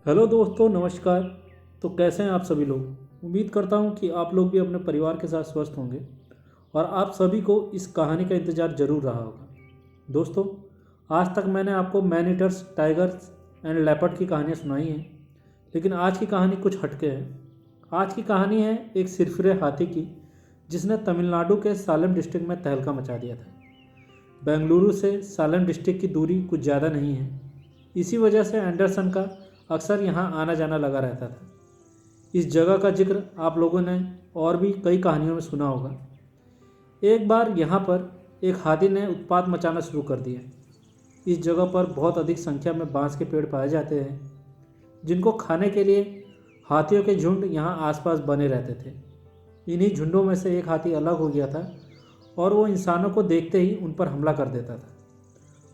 Hello दोस्तों, नमस्कार। तो कैसे हैं आप सभी लोग। उम्मीद करता हूं कि आप लोग भी अपने परिवार के साथ स्वस्थ होंगे और आप सभी को इस कहानी का इंतज़ार ज़रूर रहा होगा। दोस्तों, आज तक मैंने आपको man eaters, tigers and leopard की कहानियाँ सुनाई हैं, लेकिन आज की कहानी कुछ हटके है। आज की कहानी है एक सिरफिरे हाथी की, जिसने तमिलनाडु के सालेम डिस्ट्रिक्ट में तहलका मचा दिया था। बेंगलुरु से सालेम डिस्ट्रिक्ट की दूरी कुछ ज़्यादा नहीं है। इसी वजह से एंडरसन का अक्सर यहाँ आना जाना लगा रहता था। इस जगह का जिक्र आप लोगों ने और भी कई कहानियों में सुना होगा। एक बार यहाँ पर एक हाथी ने उत्पात मचाना शुरू कर दिया। इस जगह पर बहुत अधिक संख्या में बांस के पेड़ पाए जाते हैं, जिनको खाने के लिए हाथियों के झुंड यहाँ आसपास बने रहते थे। इन्हीं झुंडों में से एक हाथी अलग हो गया था और वो इंसानों को देखते ही उन पर हमला कर देता था,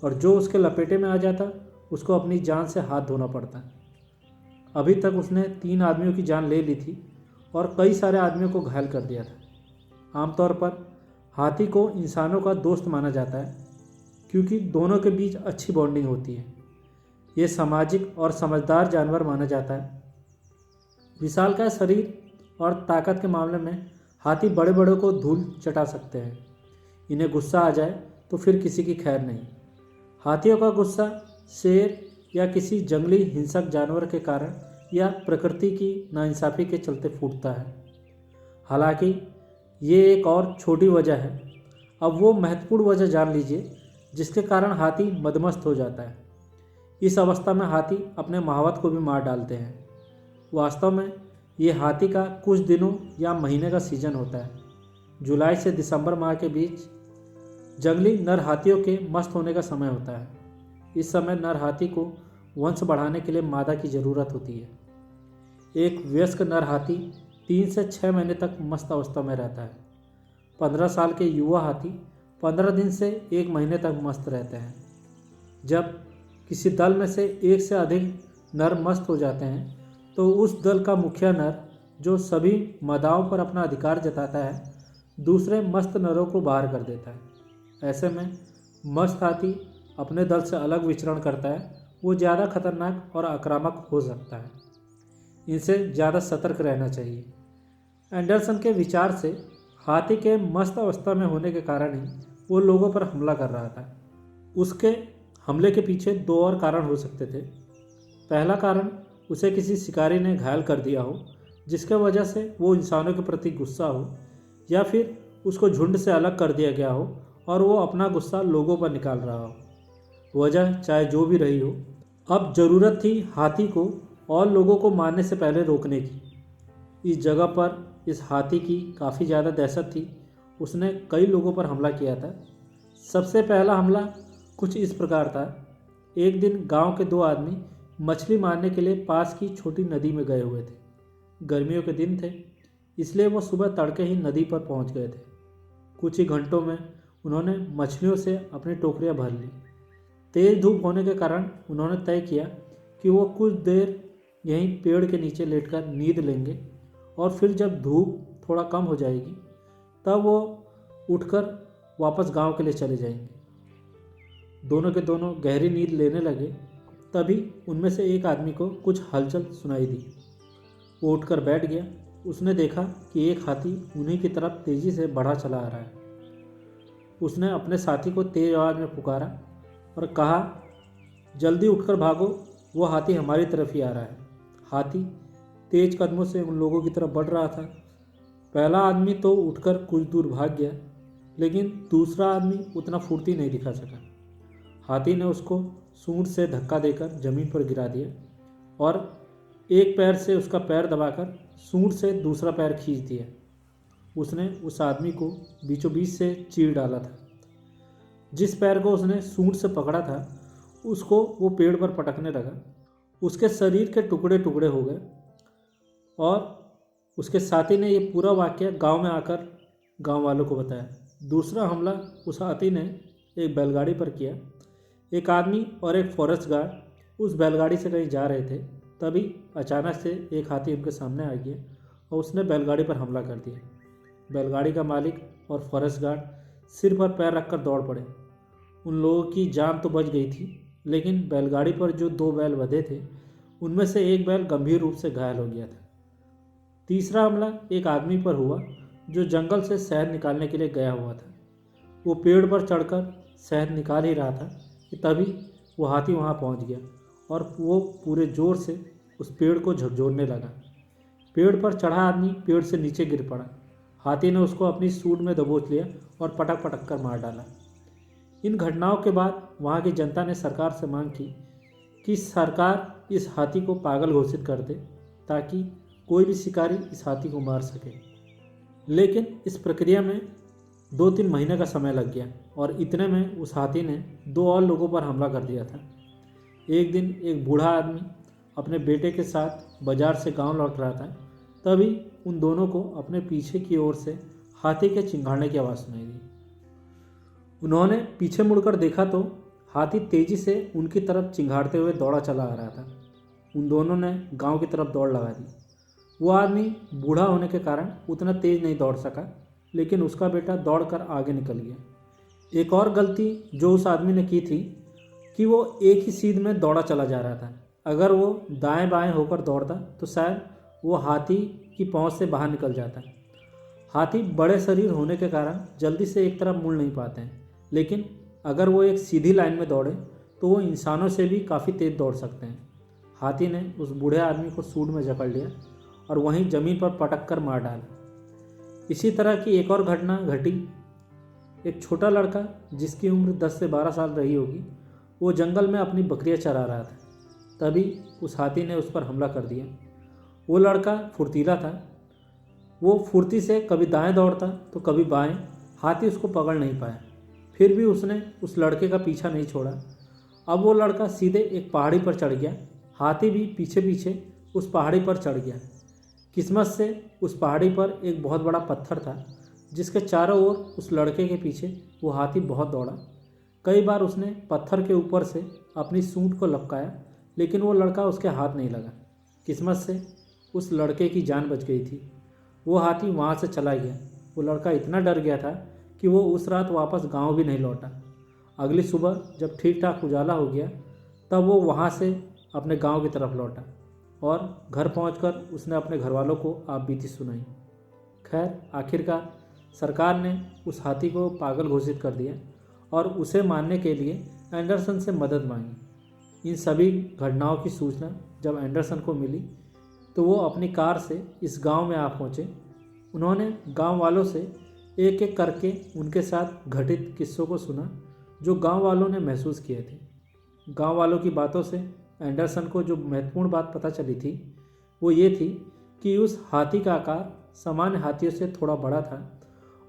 और जो उसके लपेटे में आ जाता उसको अपनी जान से हाथ धोना पड़ता। अभी तक उसने 3 आदमियों की जान ले ली थी और कई सारे आदमियों को घायल कर दिया था। आमतौर पर हाथी को इंसानों का दोस्त माना जाता है, क्योंकि दोनों के बीच अच्छी बॉन्डिंग होती है। ये सामाजिक और समझदार जानवर माना जाता है। विशालकाय शरीर और ताकत के मामले में हाथी बड़े बड़े को धूल चटा सकते हैं। इन्हें गुस्सा आ जाए तो फिर किसी की खैर नहीं। हाथियों का गुस्सा शेर या किसी जंगली हिंसक जानवर के कारण या प्रकृति की नाइंसाफ़ी के चलते फूटता है। हालांकि ये एक और छोटी वजह है। अब वो महत्वपूर्ण वजह जान लीजिए जिसके कारण हाथी मदमस्त हो जाता है। इस अवस्था में हाथी अपने महावत को भी मार डालते हैं। वास्तव में ये हाथी का कुछ दिनों या महीने का सीजन होता है। जुलाई से दिसंबर माह के बीच जंगली नर हाथियों के मस्त होने का समय होता है। इस समय नर हाथी को वंश बढ़ाने के लिए मादा की ज़रूरत होती है। एक वयस्क नर हाथी 3 से 6 महीने तक मस्त अवस्था में रहता है। 15 साल के युवा हाथी 15 दिन से 1 महीने तक मस्त रहते हैं। जब किसी दल में से एक से अधिक नर मस्त हो जाते हैं तो उस दल का मुखिया नर, जो सभी मादाओं पर अपना अधिकार जताता है, दूसरे मस्त नरों को बाहर कर देता है। ऐसे में मस्त हाथी अपने दल से अलग विचरण करता है। वो ज़्यादा खतरनाक और आक्रामक हो सकता है। इनसे ज़्यादा सतर्क रहना चाहिए। एंडरसन के विचार से हाथी के मस्त अवस्था में होने के कारण ही वो लोगों पर हमला कर रहा था। उसके हमले के पीछे 2 और कारण हो सकते थे। पहला कारण, उसे किसी शिकारी ने घायल कर दिया हो, जिसके वजह से वो इंसानों के प्रति गुस्सा हो, या फिर उसको झुंड से अलग कर दिया गया हो और वो अपना गुस्सा लोगों पर निकाल रहा हो। वजह चाहे जो भी रही हो, अब ज़रूरत थी हाथी को और लोगों को मारने से पहले रोकने की। इस जगह पर इस हाथी की काफ़ी ज़्यादा दहशत थी। उसने कई लोगों पर हमला किया था। सबसे पहला हमला कुछ इस प्रकार था। एक दिन गांव के 2 आदमी मछली मारने के लिए पास की छोटी नदी में गए हुए थे। गर्मियों के दिन थे, इसलिए वो सुबह तड़के ही नदी पर पहुंच गए थे। कुछ ही घंटों में उन्होंने मछलियों से अपनी टोकरियां भर ली। तेज़ धूप होने के कारण उन्होंने तय किया कि वो कुछ देर यहीं पेड़ के नीचे लेटकर नींद लेंगे, और फिर जब धूप थोड़ा कम हो जाएगी तब वो उठकर वापस गांव के लिए चले जाएंगे। दोनों के दोनों गहरी नींद लेने लगे। तभी उनमें से एक आदमी को कुछ हलचल सुनाई दी। वो उठकर बैठ गया। उसने देखा कि एक हाथी उन्हीं की तरफ तेज़ी से बढ़ा चला आ रहा है। उसने अपने साथी को तेज़ आवाज़ में पुकारा और कहा, जल्दी उठकर भागो, वो हाथी हमारी तरफ ही आ रहा है। हाथी तेज कदमों से उन लोगों की तरफ बढ़ रहा था। पहला आदमी तो उठकर कुछ दूर भाग गया, लेकिन दूसरा आदमी उतना फुर्ती नहीं दिखा सका। हाथी ने उसको सूंड से धक्का देकर ज़मीन पर गिरा दिया और एक पैर से उसका पैर दबाकर सूंड से दूसरा पैर खींच दिया। उसने उस आदमी को बीचों बीच से चीर डाला था। जिस पैर को उसने सूंड से पकड़ा था, उसको वो पेड़ पर पटकने लगा। उसके शरीर के टुकड़े टुकड़े हो गए। और उसके साथी ने ये पूरा वाक़या गांव में आकर गांव वालों को बताया। दूसरा हमला उस हाथी ने एक बैलगाड़ी पर किया। एक आदमी और एक फॉरेस्ट गार्ड उस बैलगाड़ी से कहीं जा रहे थे। तभी अचानक से एक हाथी उनके सामने आ गया और उसने बैलगाड़ी पर हमला कर दिया। बैलगाड़ी का मालिक और फॉरेस्ट गार्ड सिर पर पैर रखकर दौड़ पड़े। उन लोगों की जान तो बच गई थी, लेकिन बैलगाड़ी पर जो 2 बैल बंधे थे उनमें से एक बैल गंभीर रूप से घायल हो गया था। तीसरा हमला एक आदमी पर हुआ जो जंगल से शहद निकालने के लिए गया हुआ था। वो पेड़ पर चढ़कर शहद निकाल ही रहा था कि तभी वो हाथी वहाँ पहुँच गया और वो पूरे जोर से उस पेड़ को झकझोरने लगा। पेड़ पर चढ़ा आदमी पेड़ से नीचे गिर पड़ा। हाथी ने उसको अपनी सूंड में दबोच लिया और पटक पटक कर मार डाला। इन घटनाओं के बाद वहाँ की जनता ने सरकार से मांग की कि सरकार इस हाथी को पागल घोषित कर दे ताकि कोई भी शिकारी इस हाथी को मार सके। लेकिन इस प्रक्रिया में 2-3 महीने का समय लग गया और इतने में उस हाथी ने 2 और लोगों पर हमला कर दिया था। एक दिन एक बूढ़ा आदमी अपने बेटे के साथ बाजार से गांव लौट रहा था। तभी उन दोनों को अपने पीछे की ओर से हाथी के चिंघाड़ने की आवाज़ सुनाई दी। उन्होंने पीछे मुड़कर देखा तो हाथी तेजी से उनकी तरफ चिंघाड़ते हुए दौड़ा चला आ रहा था। उन दोनों ने गांव की तरफ दौड़ लगा दी। वो आदमी बूढ़ा होने के कारण उतना तेज नहीं दौड़ सका, लेकिन उसका बेटा दौड़कर आगे निकल गया। एक और गलती जो उस आदमी ने की थी कि वो एक ही सीध में दौड़ा चला जा रहा था। अगर वो दाएं बाएं होकर दौड़ता तो शायद वो हाथी की पहुंच से बाहर निकल जाता। हाथी बड़े शरीर होने के कारण जल्दी से एक तरफ मुड़ नहीं पाते हैं, लेकिन अगर वो एक सीधी लाइन में दौड़े तो वो इंसानों से भी काफ़ी तेज दौड़ सकते हैं। हाथी ने उस बूढ़े आदमी को सूंड में जकड़ लिया और वहीं ज़मीन पर पटक कर मार डाला। इसी तरह की एक और घटना घटी। एक छोटा लड़का जिसकी उम्र 10 से 12 साल रही होगी, वो जंगल में अपनी बकरियां चरा रहा था। तभी उस हाथी ने उस पर हमला कर दिया। वो लड़का फुर्तीला था। वो फुर्ती से कभी दाएं दौड़ता तो कभी बाएं। हाथी उसको पकड़ नहीं पाया। फिर भी उसने उस लड़के का पीछा नहीं छोड़ा। अब वो लड़का सीधे एक पहाड़ी पर चढ़ गया। हाथी भी पीछे पीछे उस पहाड़ी पर चढ़ गया। किस्मत से उस पहाड़ी पर एक बहुत बड़ा पत्थर था जिसके चारों ओर उस लड़के के पीछे वो हाथी बहुत दौड़ा। कई बार उसने पत्थर के ऊपर से अपनी सूंड को लपकाया, लेकिन वो लड़का उसके हाथ नहीं लगा। किस्मत से उस लड़के की जान बच गई थी। वो हाथी वहाँ से चला गया। वो लड़का इतना डर गया था कि वो उस रात वापस गांव भी नहीं लौटा। अगली सुबह जब ठीक ठाक उजाला हो गया तब वो वहाँ से अपने गांव की तरफ लौटा और घर पहुंचकर उसने अपने घरवालों को आप बीती सुनाई। खैर, आखिरकार सरकार ने उस हाथी को पागल घोषित कर दिया और उसे मारने के लिए एंडरसन से मदद मांगी। इन सभी घटनाओं की सूचना जब एंडरसन को मिली तो वो अपनी कार से इस गांव में आ पहुँचे। उन्होंने गांव वालों से एक एक करके उनके साथ घटित किस्सों को सुना जो गांव वालों ने महसूस किए थे। गांव वालों की बातों से एंडरसन को जो महत्वपूर्ण बात पता चली थी वो ये थी कि उस हाथी का आकार सामान्य हाथियों से थोड़ा बड़ा था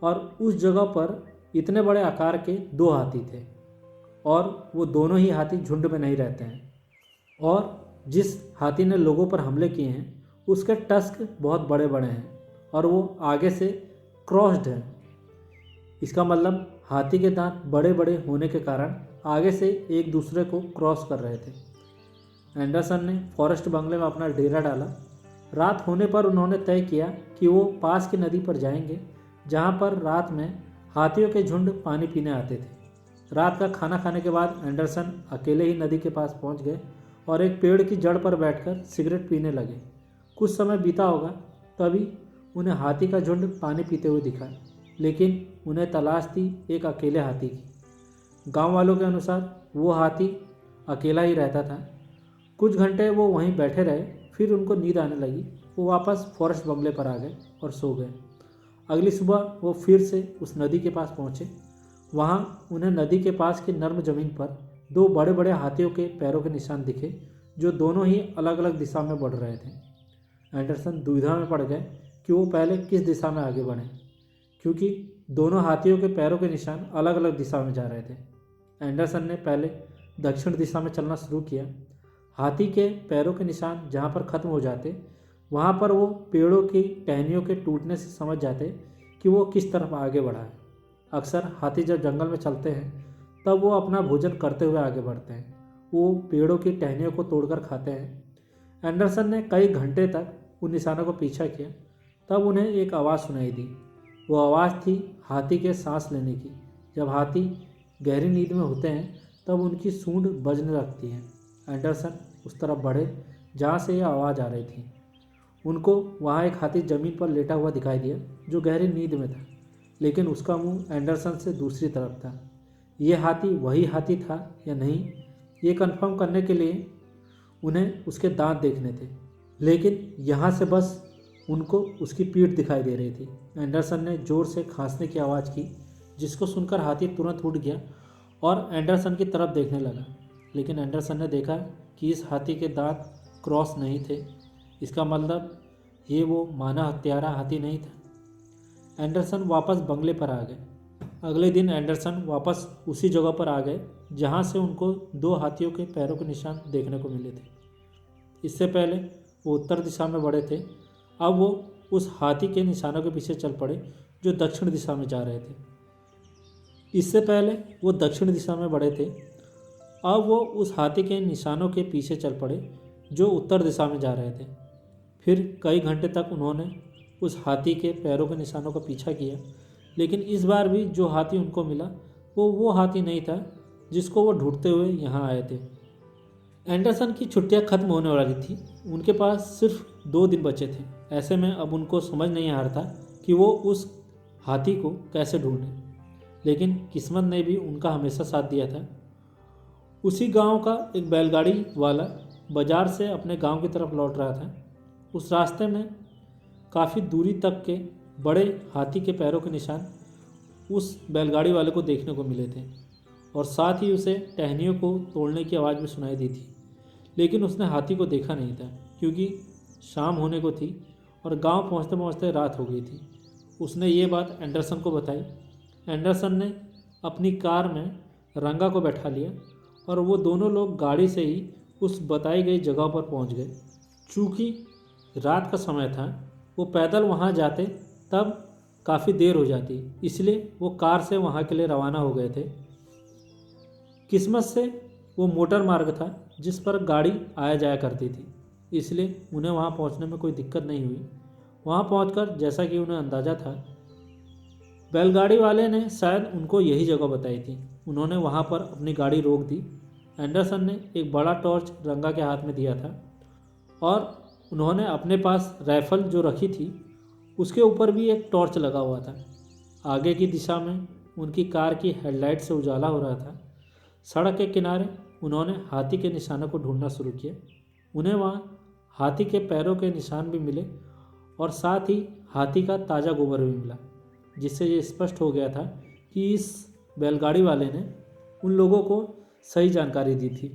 और उस जगह पर इतने बड़े आकार के 2 हाथी थे और वो दोनों ही हाथी झुंड में नहीं रहते हैं। और जिस हाथी ने लोगों पर हमले किए हैं उसके टस्क बहुत बड़े बड़े हैं और वो आगे से क्रॉस्ड है। इसका मतलब हाथी के दांत बड़े बड़े होने के कारण आगे से एक दूसरे को क्रॉस कर रहे थे। एंडरसन ने फॉरेस्ट बंगले में अपना डेरा डाला। रात होने पर उन्होंने तय किया कि वो पास की नदी पर जाएंगे जहाँ पर रात में हाथियों के झुंड पानी पीने आते थे। रात का खाना खाने के बाद एंडरसन अकेले ही नदी के पास पहुँच गए और एक पेड़ की जड़ पर बैठकर सिगरेट पीने लगे। कुछ समय बीता होगा तभी उन्हें हाथी का झुंड पानी पीते हुए दिखा, लेकिन उन्हें तलाश थी एक अकेले हाथी की। गांव वालों के अनुसार वो हाथी अकेला ही रहता था। कुछ घंटे वो वहीं बैठे रहे, फिर उनको नींद आने लगी। वो वापस फॉरेस्ट बंगले पर आ गए और सो गए। अगली सुबह वो फिर से उस नदी के पास पहुँचे। वहाँ उन्हें नदी के पास की नर्म जमीन पर 2 बड़े बड़े हाथियों के पैरों के निशान दिखे जो दोनों ही अलग अलग दिशा में बढ़ रहे थे। एंडरसन दुविधा में पड़ गए कि वो पहले किस दिशा में आगे बढ़ें, क्योंकि दोनों हाथियों के पैरों के निशान अलग अलग दिशा में जा रहे थे। एंडरसन ने पहले दक्षिण दिशा में चलना शुरू किया। हाथी के पैरों के निशान जहाँ पर ख़त्म हो जाते वहाँ पर वो पेड़ों की टहनियों के टूटने से समझ जाते कि वो किस तरफ आगे बढ़ा है। अक्सर हाथी जब जंगल में चलते हैं तब वो अपना भोजन करते हुए आगे बढ़ते हैं। वो पेड़ों की टहनियों को तोड़कर खाते हैं। एंडरसन ने कई घंटे तक उन निशानों को पीछा किया। तब उन्हें एक आवाज़ सुनाई दी। वो आवाज़ थी हाथी के सांस लेने की। जब हाथी गहरी नींद में होते हैं तब उनकी सूंड बजने लगती है। एंडरसन उस तरफ बढ़े जहाँ से यह आवाज़ आ रही थी। उनको वहाँ एक हाथी ज़मीन पर लेटा हुआ दिखाई दिया जो गहरी नींद में था, लेकिन उसका मुंह एंडरसन से दूसरी तरफ था। ये हाथी वही हाथी था या नहीं, ये कंफर्म करने के लिए उन्हें उसके दांत देखने थे, लेकिन यहाँ से बस उनको उसकी पीठ दिखाई दे रही थी। एंडरसन ने ज़ोर से खांसने की आवाज़ की, जिसको सुनकर हाथी तुरंत उठ गया और एंडरसन की तरफ देखने लगा। लेकिन एंडरसन ने देखा कि इस हाथी के दांत क्रॉस नहीं थे। इसका मतलब ये वो माना हत्यारा हाथी नहीं था। एंडरसन वापस बंगले पर आ गए। अगले दिन एंडरसन वापस उसी जगह पर आ गए जहाँ से उनको 2 हाथियों के पैरों के निशान देखने को मिले थे। इससे पहले वो उत्तर दिशा में बढ़े थे, अब वो उस हाथी के निशानों के पीछे चल पड़े जो दक्षिण दिशा में जा रहे थे। इससे पहले वो दक्षिण दिशा में बढ़े थे, अब वो उस हाथी के निशानों के पीछे चल पड़े जो उत्तर दिशा में जा रहे थे। फिर कई घंटे तक उन्होंने उस हाथी के पैरों के निशानों का पीछा किया, लेकिन इस बार भी जो हाथी उनको मिला वो हाथी नहीं था जिसको वो ढूंढते हुए यहाँ आए थे। एंडरसन की छुट्टियाँ खत्म होने वाली थी। उनके पास सिर्फ 2 दिन बचे थे। ऐसे में अब उनको समझ नहीं आ रहा था कि वो उस हाथी को कैसे ढूंढें, लेकिन किस्मत ने भी उनका हमेशा साथ दिया था। उसी गांव का एक बैलगाड़ी वाला बाजार से अपने गांव की तरफ लौट रहा था। उस रास्ते में काफ़ी दूरी तक के बड़े हाथी के पैरों के निशान उस बैलगाड़ी वाले को देखने को मिले थे और साथ ही उसे टहनियों को तोड़ने की आवाज़ भी सुनाई दी थी। लेकिन उसने हाथी को देखा नहीं था क्योंकि शाम होने को थी और गांव पहुंचते पहुंचते रात हो गई थी। उसने ये बात एंडरसन को बताई। एंडरसन ने अपनी कार में रंगा को बैठा लिया और वो दोनों लोग गाड़ी से ही उस बताई गई जगह पर पहुंच गए। चूँकि रात का समय था, वो पैदल वहां जाते तब काफ़ी देर हो जाती, इसलिए वो कार से वहां के लिए रवाना हो गए थे। किस्मत से वो मोटर मार्ग था जिस पर गाड़ी आया जाया करती थी, इसलिए उन्हें वहां पहुंचने में कोई दिक्कत नहीं हुई। वहां पहुंचकर जैसा कि उन्हें अंदाज़ा था, बैलगाड़ी वाले ने शायद उनको यही जगह बताई थी। उन्होंने वहां पर अपनी गाड़ी रोक दी। एंडरसन ने एक बड़ा टॉर्च रंगा के हाथ में दिया था और उन्होंने अपने पास राइफल जो रखी थी उसके ऊपर भी एक टॉर्च लगा हुआ था। आगे की दिशा में उनकी कार की हेडलाइट से उजाला हो रहा था। सड़क के किनारे उन्होंने हाथी के निशानों को ढूंढना शुरू किया। उन्हें वहाँ हाथी के पैरों के निशान भी मिले और साथ ही हाथी का ताज़ा गोबर भी मिला, जिससे ये स्पष्ट हो गया था कि इस बैलगाड़ी वाले ने उन लोगों को सही जानकारी दी थी।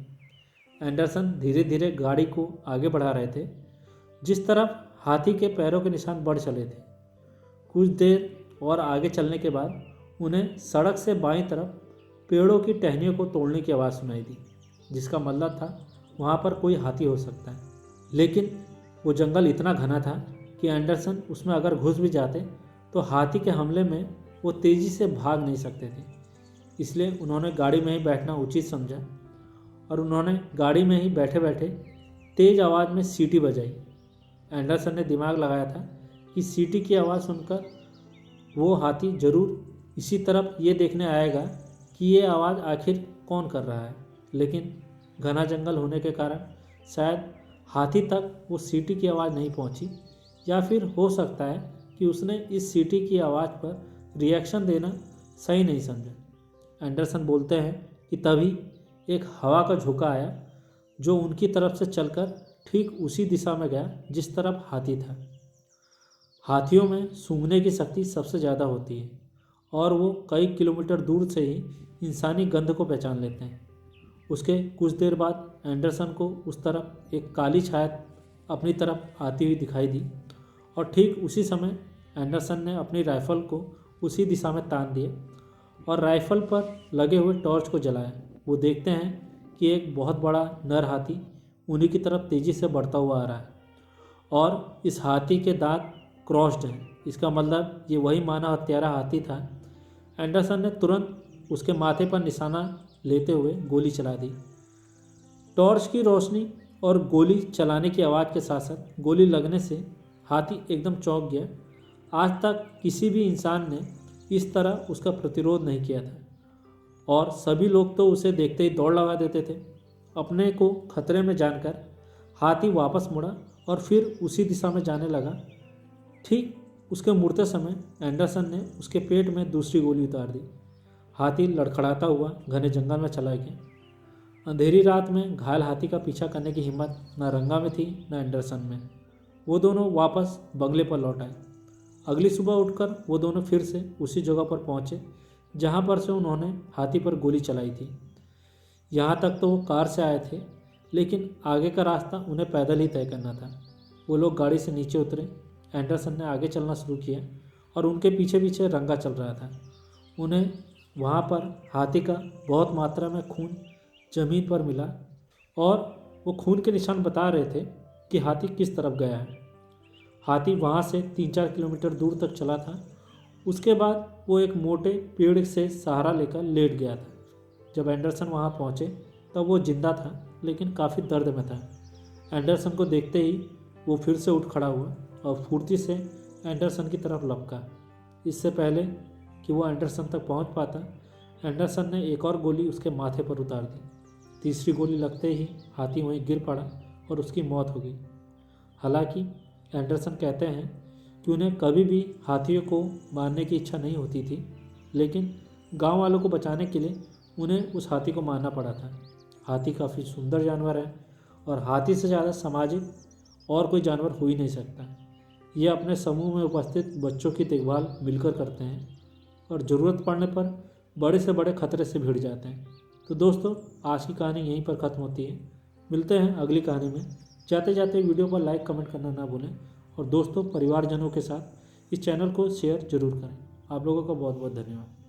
एंडरसन धीरे धीरे गाड़ी को आगे बढ़ा रहे थे जिस तरफ हाथी के पैरों के निशान बढ़ चले थे। कुछ देर और आगे चलने के बाद उन्हें सड़क से बाईं तरफ पेड़ों की टहनियों को तोड़ने की आवाज़ सुनाई दी, जिसका मतलब था वहाँ पर कोई हाथी हो सकता है। लेकिन वो जंगल इतना घना था कि एंडरसन उसमें अगर घुस भी जाते तो हाथी के हमले में वो तेज़ी से भाग नहीं सकते थे। इसलिए उन्होंने गाड़ी में ही बैठना उचित समझा और उन्होंने गाड़ी में ही बैठे बैठे तेज़ आवाज़ में सीटी बजाई। एंडरसन ने दिमाग लगाया था कि सीटी की आवाज़ सुनकर वो हाथी ज़रूर इसी तरफ ये देखने आएगा कि ये आवाज़ आखिर कौन कर रहा है। लेकिन घना जंगल होने के कारण शायद हाथी तक वो सीटी की आवाज़ नहीं पहुंची, या फिर हो सकता है कि उसने इस सीटी की आवाज़ पर रिएक्शन देना सही नहीं समझा। एंडरसन बोलते हैं कि तभी एक हवा का झोंका आया जो उनकी तरफ से चलकर ठीक उसी दिशा में गया जिस तरफ हाथी था। हाथियों में सूंघने की शक्ति सबसे ज़्यादा होती है और वो कई किलोमीटर दूर से ही इंसानी गंध को पहचान लेते हैं। उसके कुछ देर बाद एंडरसन को उस तरफ एक काली छाया अपनी तरफ आती हुई दिखाई दी और ठीक उसी समय एंडरसन ने अपनी राइफ़ल को उसी दिशा में तान दिया और राइफ़ल पर लगे हुए टॉर्च को जलाया। वो देखते हैं कि एक बहुत बड़ा नर हाथी उन्हीं की तरफ तेज़ी से बढ़ता हुआ आ रहा है और इस हाथी के दांत क्रॉस्ड हैं। इसका मतलब ये वही मानव हत्यारा हाथी था। एंडरसन ने तुरंत उसके माथे पर निशाना लेते हुए गोली चला दी। टॉर्च की रोशनी और गोली चलाने की आवाज़ के साथ साथ गोली लगने से हाथी एकदम चौंक गया। आज तक किसी भी इंसान ने इस तरह उसका प्रतिरोध नहीं किया था और सभी लोग तो उसे देखते ही दौड़ लगा देते थे। अपने को खतरे में जानकर हाथी वापस मुड़ा और फिर उसी दिशा में जाने लगा। ठीक उसके मुड़ते समय एंडरसन ने उसके पेट में दूसरी गोली उतार दी। हाथी लड़खड़ाता हुआ घने जंगल में चला गया। अंधेरी रात में घायल हाथी का पीछा करने की हिम्मत न रंगा में थी न एंडरसन में। वो दोनों वापस बंगले पर लौट आए। अगली सुबह उठकर वो दोनों फिर से उसी जगह पर पहुंचे जहां पर से उन्होंने हाथी पर गोली चलाई थी। यहाँ तक तो वो कार से आए थे, लेकिन आगे का रास्ता उन्हें पैदल ही तय करना था। वो लोग गाड़ी से नीचे उतरे। एंडरसन ने आगे चलना शुरू किया और उनके पीछे पीछे रंगा चल रहा था। उन्हें वहाँ पर हाथी का बहुत मात्रा में खून जमीन पर मिला और वो खून के निशान बता रहे थे कि हाथी किस तरफ गया है। हाथी वहाँ से 3-4 किलोमीटर दूर तक चला था। उसके बाद वो एक मोटे पेड़ से सहारा लेकर लेट गया था। जब एंडरसन वहाँ पहुँचे तब वो जिंदा था, लेकिन काफ़ी दर्द में था। एंडरसन को देखते ही वो फिर से उठ खड़ा हुआ और फुर्ती से एंडरसन की तरफ लपका। इससे पहले कि वो एंडरसन तक पहुँच पाता, एंडरसन ने एक और गोली उसके माथे पर उतार दी। तीसरी गोली लगते ही हाथी वहीं गिर पड़ा और उसकी मौत हो गई। हालांकि एंडरसन कहते हैं कि उन्हें कभी भी हाथियों को मारने की इच्छा नहीं होती थी, लेकिन गांव वालों को बचाने के लिए उन्हें उस हाथी को मारना पड़ा था। हाथी काफ़ी सुंदर जानवर है और हाथी से ज़्यादा सामाजिक और कोई जानवर हो ही नहीं सकता। ये अपने समूह में उपस्थित बच्चों की देखभाल मिलकर करते हैं और ज़रूरत पड़ने पर बड़े से बड़े खतरे से भिड़ जाते हैं। तो दोस्तों, आज की कहानी यहीं पर ख़त्म होती है। मिलते हैं अगली कहानी में। जाते जाते वीडियो पर लाइक कमेंट करना ना भूलें और दोस्तों परिवारजनों के साथ इस चैनल को शेयर ज़रूर करें। आप लोगों का बहुत बहुत धन्यवाद।